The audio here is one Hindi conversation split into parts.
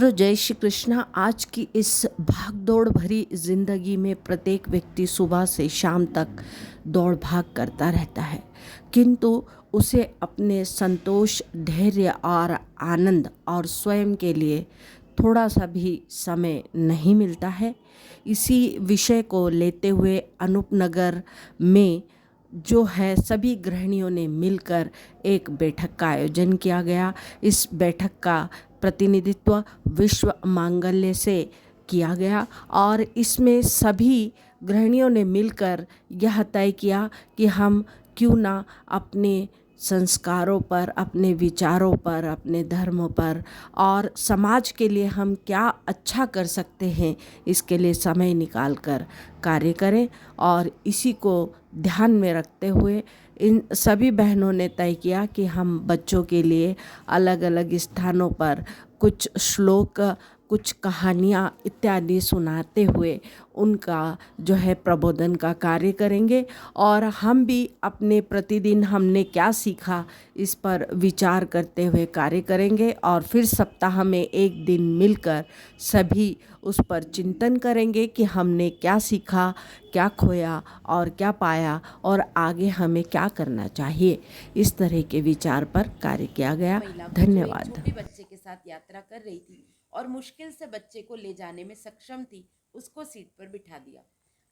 मित्रों, जय श्री कृष्णा। आज की इस भागदौड़ भरी ज़िंदगी में प्रत्येक व्यक्ति सुबह से शाम तक दौड़ भाग करता रहता है, किंतु उसे अपने संतोष, धैर्य और आनंद और स्वयं के लिए थोड़ा सा भी समय नहीं मिलता है। इसी विषय को लेते हुए अनूपनगर में जो है सभी गृहिणियों ने मिलकर एक बैठक का आयोजन किया गया। इस बैठक का प्रतिनिधित्व विश्व मांगल्य से किया गया और इसमें सभी गृहिणियों ने मिलकर यह तय किया कि हम क्यों ना अपने संस्कारों पर, अपने विचारों पर, अपने धर्मों पर और समाज के लिए हम क्या अच्छा कर सकते हैं, इसके लिए समय निकाल कर कार्य करें। और इसी को ध्यान में रखते हुए इन सभी बहनों ने तय किया कि हम बच्चों के लिए अलग अलग स्थानों पर कुछ श्लोक, कुछ कहानियाँ इत्यादि सुनाते हुए उनका जो है प्रबोधन का कार्य करेंगे। और हम भी अपने प्रतिदिन हमने क्या सीखा इस पर विचार करते हुए कार्य करेंगे और फिर सप्ताह में एक दिन मिलकर सभी उस पर चिंतन करेंगे कि हमने क्या सीखा, क्या खोया और क्या पाया और आगे हमें क्या करना चाहिए। इस तरह के विचार पर कार्य किया गया। धन्यवाद। छोटे बच्चे के साथ यात्रा कर रही थी और मुश्किल से बच्चे को ले जाने में सक्षम थी, उसको सीट पर बिठा दिया।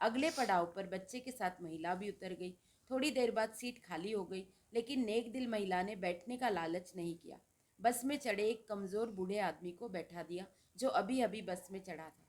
अगले पड़ाव पर बच्चे के साथ महिला भी उतर गई। थोड़ी देर बाद सीट खाली हो गई, लेकिन नेक दिल महिला ने बैठने का लालच नहीं किया। बस में चढ़े एक कमज़ोर बूढ़े आदमी को बैठा दिया जो अभी अभी बस में चढ़ा था।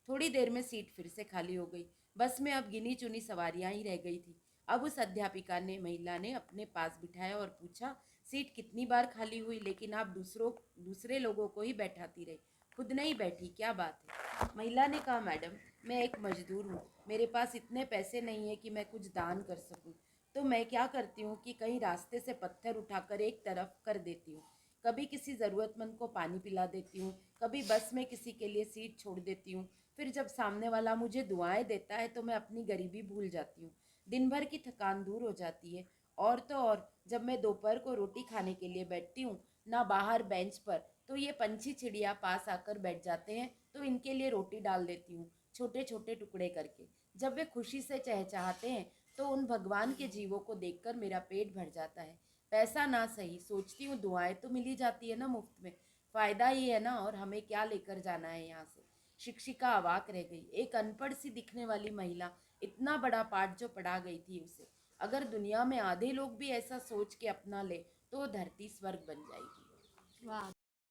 थोड़ी देर में सीट फिर से खाली हो गई। बस में अब गिनी चुनी सवारियां ही रह गई थी। अब उस अध्यापिका ने महिला ने अपने पास बिठाया और पूछा, सीट कितनी बार खाली हुई, लेकिन आप दूसरे लोगों को ही बैठाती रही, खुद नहीं बैठी, क्या बात है? महिला ने कहा, मैडम, मैं एक मजदूर हूँ, मेरे पास इतने पैसे नहीं है कि मैं कुछ दान कर सकूँ। तो मैं क्या करती हूँ कि कहीं रास्ते से पत्थर उठाकर एक तरफ कर देती हूँ, कभी किसी ज़रूरतमंद को पानी पिला देती हूँ, कभी बस में किसी के लिए सीट छोड़ देती हूँ। फिर जब सामने वाला मुझे दुआएं देता है तो मैं अपनी गरीबी भूल जाती हूँ, दिन भर की थकान दूर हो जाती है। और तो और, जब मैं दोपहर को रोटी खाने के लिए बैठती हूँ ना बाहर बेंच पर, तो ये पंछी चिड़िया पास आकर बैठ जाते हैं, तो इनके लिए रोटी डाल देती हूँ छोटे छोटे टुकड़े करके। जब वे खुशी से चहचहाते हैं तो उन भगवान के जीवों को देखकर मेरा पेट भर जाता है। पैसा ना सही, सोचती हूँ दुआएं तो मिली जाती है ना मुफ्त में, फ़ायदा ही है ना, और हमें क्या लेकर जाना है यहाँ से। शिक्षिका अवाक रह गई। एक अनपढ़ सी दिखने वाली महिला इतना बड़ा पाठ जो पढ़ा गई थी उसे, अगर दुनिया में आधे लोग भी ऐसा सोच के अपना ले तो धरती स्वर्ग बन जाएगी। वाह,